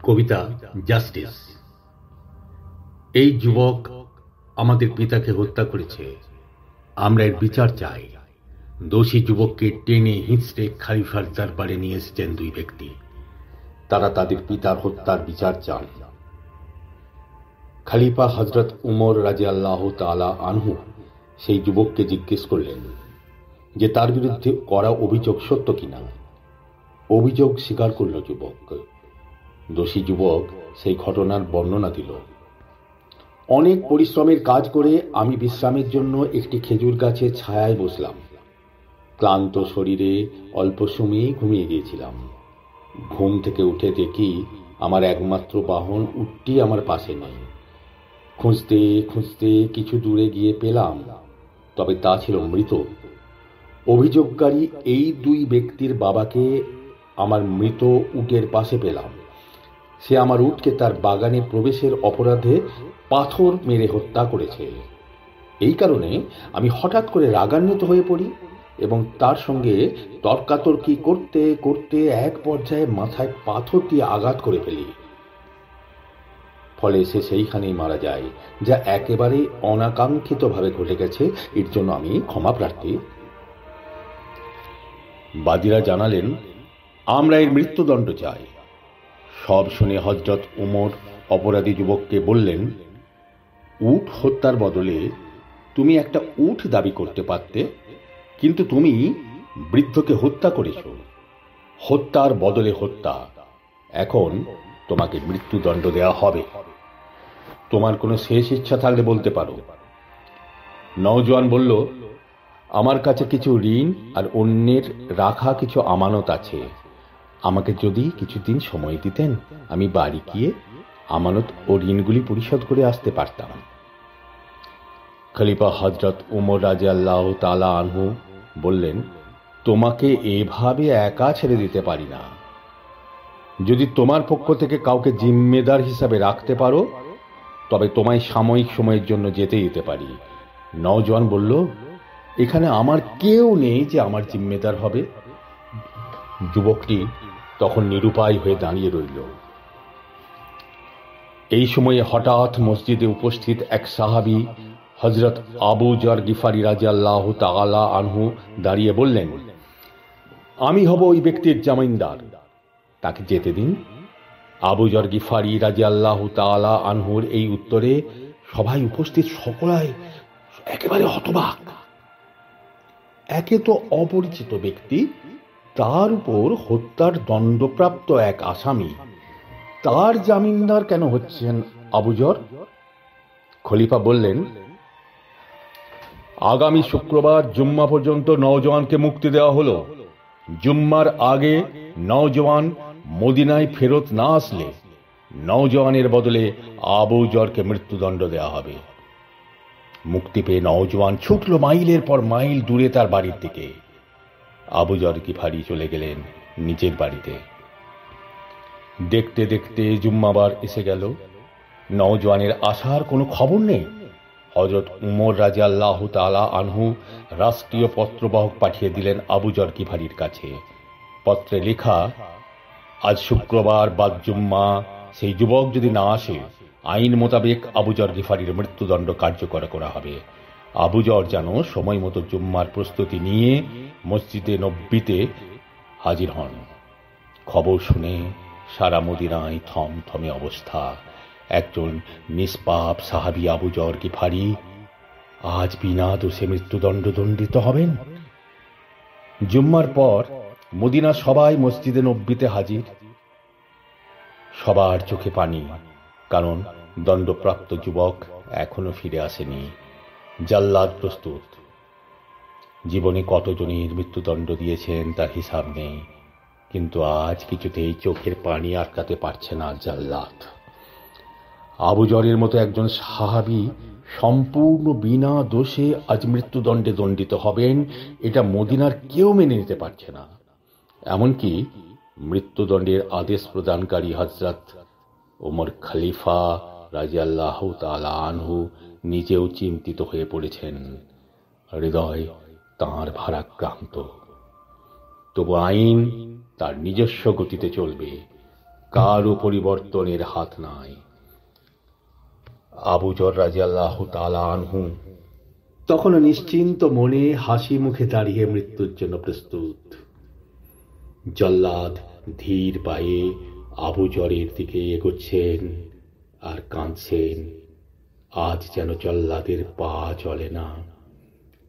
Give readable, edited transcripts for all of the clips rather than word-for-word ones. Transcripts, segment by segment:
কবিতা justice. এই যুবক আমাদের পিতাকে হত্যা করেছে, আমরা এর বিচার চাই। দোষী যুবককে টেনে হিঁচড়ে খলিফার দরবারে নিয়ে এসেছেন দুই ব্যক্তি। তারা তাদের পিতার হত্যার বিচার চান। খলিফা হযরত উমর রাদিয়াল্লাহু তাআলা আনহু সেই যুবককে জিজ্ঞেস করলেন যে তার বিরুদ্ধে করা অভিযোগ সত্য কিনা। অভিযোগ স্বীকার করল যুবক। দোষী যুবক সেই ঘটনার বর্ণনা দিল। অনেক পরিশ্রমের কাজ করে আমি বিশ্রামের জন্য একটি খেজুর গাছের ছায়ায় বসলাম। ক্লান্ত শরীরে অল্প সময়ে ঘুমিয়ে গিয়েছিলাম। ঘুম থেকে উঠে দেখি আমার একমাত্র বাহন উটটি আমার পাশে নেই। খুঁজতে খুঁজতে কিছু দূরে গিয়ে পেলাম, তবে তা ছিল মৃত। অভিযোগকারী এই দুই ব্যক্তির বাবাকে আমার মৃত উটের পাশে পেলাম। সে আমার উটকে তার বাগানে প্রবেশের অপরাধে পাথর মেরে হত্যা করেছে। এই কারণে আমি হঠাৎ করে রাগান্বিত হয়ে পড়ি এবং তার সঙ্গে তর্কাতর্কি করতে করতে এক পর্যায়ে মাথায় পাথর দিয়ে আঘাত করে ফেলি। ফলে সে সেইখানেই মারা যায়, যা একেবারে অনাকাঙ্ক্ষিতভাবে ঘটে গেছে। এর জন্য আমি ক্ষমা প্রার্থী। বাদীরা জানালেন, আমরা এর মৃত্যুদণ্ড চাই। সব শুনে হযরত উমর অপরাধী যুবককে বললেন, উট হত্যার বদলে তুমি একটা উট দাবি করতে পারতে, কিন্তু তুমি বৃদ্ধকে হত্যা করেছ। হত্যার বদলে হত্যা। এখন তোমাকে মৃত্যুদণ্ড দেওয়া হবে। তোমার কোনো শেষ ইচ্ছা থাকলে বলতে পারো। নওজোয়ান বলল, আমার কাছে কিছু ঋণ আর অন্যের রাখা কিছু আমানত আছে। আমাকে যদি কিছুদিন সময় দিতেন, আমি বাড়ি গিয়ে আমানত ও ঋণগুলি পরিশোধ করে আসতে পারতাম। খলিফা হযরত উমর রাদিয়াল্লাহু তাআলা আনহু বললেন, তোমাকে এভাবে একা ছেড়ে দিতে পারি না। যদি তোমার পক্ষ থেকে কাউকে জিম্মেদার হিসাবে রাখতে পারো, তবে তোমায় সাময়িক সময়ের জন্য যেতে দিতে পারি। নওজোয়ান বলল, এখানে আমার কেউ নেই যে আমার জিম্মেদার হবে। যুবকটি তখন নিরুপায় হয়ে দাঁড়িয়ে রইল। এই সময়ে হঠাৎ মসজিদে উপস্থিত এক সাহাবী হযরত আবু যর গিফারি রাদিয়াল্লাহু তাআলা আনহু দাঁড়িয়ে বললেন, আমি হব ওই ব্যক্তির জামিনদার, তাকে যেতে দিন। আবু যর গিফারি রাদিয়াল্লাহু তাআলা আনহুর এই উত্তরে সবাই উপস্থিত সকলাই একেবারে হতবাক। একে তো অপরিচিত ব্যক্তি, তার উপর হত্যার দণ্ডপ্রাপ্ত এক আসামি, তার জামিনদার কেন হচ্ছেন আবু যর? খলিফা বললেন, আগামী শুক্রবার জুম্মা পর্যন্ত নওজোয়ানকে মুক্তি দেওয়া হলো। জুম্মার আগে নওজোয়ান মদিনায় ফেরত না আসলে নওজোয়ানের বদলে আবু যরকে মৃত্যুদণ্ড দেওয়া হবে। মুক্তি পেয়ে নওজোয়ান ছুটল মাইলের পর মাইল দূরে তার বাড়ির দিকে। আবু যর গিফারি চলে গেলেন নিজের বাড়িতে। দেখতে দেখতে জুম্মাবার এসে গেল। নওজোয়ানের আসার কোনো খবর নেই। হযরত উমর রাদিয়াল্লাহু তাআলা আনহু রাষ্ট্রীয় পত্রবাহক পাঠিয়ে দিলেন আবু যর গিফারির কাছে। পত্রে লেখা, আজ শুক্রবার বাদ জুম্মা, সেই যুবক যদি না আসে, আইন মোতাবেক আবু যর গিফারির মৃত্যুদণ্ড কার্যকর করা হবে। আবু যর যেন সময় মতো জুম্মার প্রস্তুতি নিয়ে মসজিদে নববীতে হাজির হন। খবর শুনে সারা মদিনায় থমথমে অবস্থা। একজন নিষ্পাপ সাহাবী আবু যর গিফারি আজ বিনা দোষে মৃত্যুদণ্ড দণ্ডিত হবেন। জুম্মার পর মদিনা সবাই মসজিদে নববীতে হাজির। সবার চোখে পানি, কারণ দণ্ডপ্রাপ্ত যুবক এখনো ফিরে আসেনি। জাল্লাদ প্রস্তুত। জীবনে কতজনের মৃত্যুদণ্ড দিয়েছেন তার হিসাব নেই, কিন্তু আজ কিছুতেই চোখের পানি আটকাতে পারছে না জাল্লাদ। আবু যরের মতো একজন সাহাবী সম্পূর্ণ বিনা দোষে আজ মৃত্যুদণ্ডে দণ্ডিত হবেন, এটা মদিনার কেউ মেনে নিতে পারছে না। এমনকি মৃত্যুদণ্ডের আদেশ প্রদানকারী হযরত ওমর খলিফা রাদিয়াল্লাহু তাআলা আনহু নিজেও চিন্তিত হয়ে পড়েছেন। হৃদয় তাঁর ভারাক্রান্ত। তবু আইন তার নিজস্ব গতিতে চলবে। কারও পরিবর্তনের হাত নাই। আবু যর রাদিয়াল্লাহু তাআলা আনহু তখনও নিশ্চিন্ত মনে হাসি মুখে দাঁড়িয়ে মৃত্যুর জন্য প্রস্তুত। জল্লাদ ধীর পায়ে আবু যরের দিকে এগোচ্ছেন আর কাঁদছেন। আজ যেন জল্লাদের পা চলে না,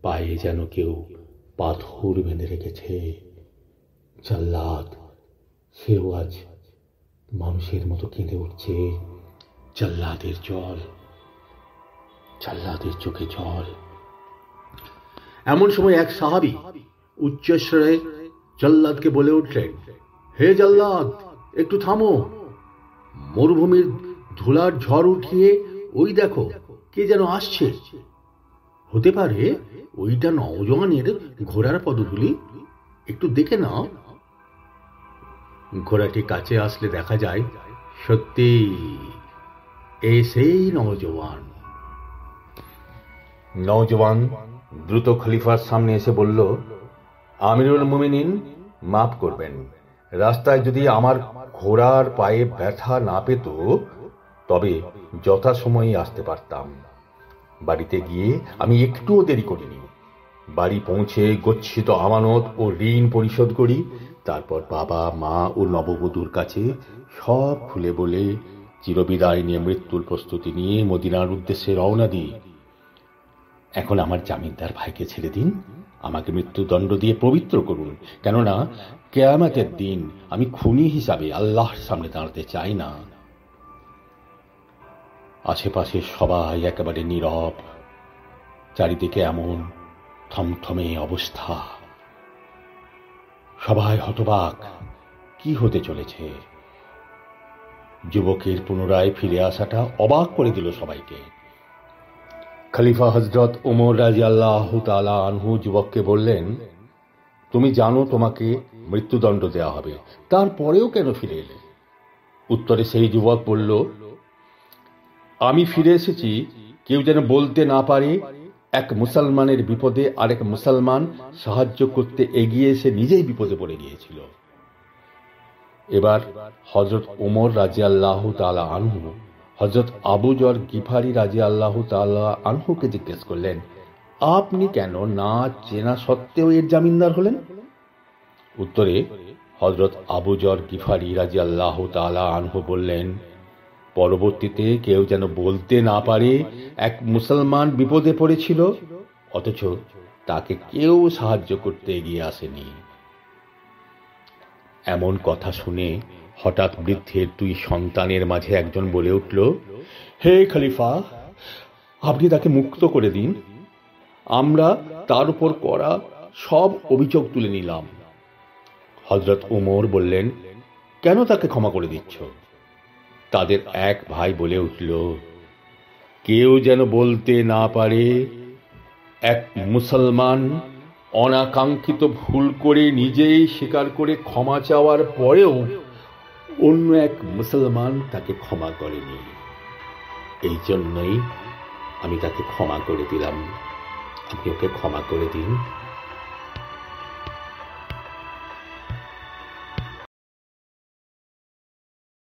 পায়ে যেন কেউ পাথর বেঁধে রেখেছে। জল্লাদ সেও আজ মানুষের মতো কেঁদে উঠছে। জল্লাদের চোখে জল। এমন সময় এক সাহাবী উচ্চস্বরে জল্লাদকে বলে উঠলেন, হে জল্লাদ, একটু থামো। মরুভূমির ধুলার ঝড় উঠিয়ে ওই দেখো কে যেন আসছে। হতে পারে ওইটা নওজওয়ানের ঘোড়ার পদধূলি, একটু দেখে নাও। ঘোড়াটি কাছে আসলে দেখা যায় সত্যি সেই নওজওয়ান দ্রুত খলিফার সামনে এসে বলল, আমিরুল মুমিনিন, মাফ করবেন, রাস্তায় যদি আমার ঘোড়ার পায়ে ব্যথা না পেত তবে যথাসময়ে আসতে পারতাম। বাড়িতে গিয়ে আমি একটুও দেরি করিনি। বাড়ি পৌঁছে গচ্ছিত আমানত ও ঋণ পরিশোধ করি। তারপর বাবা, মা ও নববধূর কাছে সব খুলে বলে চিরবিদায় নিয়ে মৃত্যুর প্রস্তুতি নিয়ে মদিনার উদ্দেশ্যে রওনা দিই। এখন আমার জামিনদার ভাইকে ছেড়ে দিন, আমাকে মৃত্যুদণ্ড দিয়ে পবিত্র করুন, কেননা কিয়ামতের দিন আমি খুনি হিসাবে আল্লাহর সামনে দাঁড়াতে চাই না। আশেপাশে সবাই একেবারে নীরব। চারিদিকে এমন থমথমে অবস্থা। সবাই হতবাক, কি হতে চলেছে। যুবকের পুনরায় ফিরে আসাটা অবাক করে দিল সবাইকে। খলিফা হযরত ওমর রাদিয়াল্লাহু তাআলা আনহু যুবককে বললেন, তুমি জানো তোমাকে মৃত্যুদণ্ড দেওয়া হবে, তারপরেও কেন ফিরে এলে? উত্তরে সেই যুবক বলল, আমি ফিরে এসেছি কেউ যেন বলতে না পারে এক মুসলমানের বিপদে আরেক মুসলমান সাহায্য করতে এগিয়ে এসে নিজেই বিপদে পড়ে গিয়েছিল। এবার হযরত ওমর রাদিয়াল্লাহু তাআলা আনহু হযরত আবু যর গিফারি রাদিয়াল্লাহু তাআলা আনহুকে জিজ্ঞেস করলেন, আপনি কেন না চেনা সত্ত্বেও এর জামিনদার হলেন? উত্তরে হযরত আবু যর গিফারি রাদিয়াল্লাহু তাআলা আনহু বললেন, পরবর্তীতে কেউ যেন বলতে না পারে এক মুসলমান বিপদে পড়েছিল অথচ তাকে কেউ সাহায্য করতে এগিয়ে আসেনি। এমন কথা শুনে হঠাৎ বৃদ্ধের দুই সন্তানের মাঝে একজন বলে উঠল, হে খলিফা, আপনি তাকে মুক্ত করে দিন। আমরা তার উপর করা সব অভিযোগ তুলে নিলাম। হযরত ওমর বললেন, কেন তাকে ক্ষমা করে দিচ্ছ? তাদের এক ভাই বলে উঠল, কেউ যেন বলতে না পারে এক মুসলমান অনাকাঙ্ক্ষিত ভুল করে নিজেই স্বীকার করে ক্ষমা চাওয়ার পরেও অন্য এক মুসলমান তাকে ক্ষমা করেনি। এই জন্যই আমি তাকে ক্ষমা করে দিলাম, আপনি ওকে ক্ষমা করে দিন।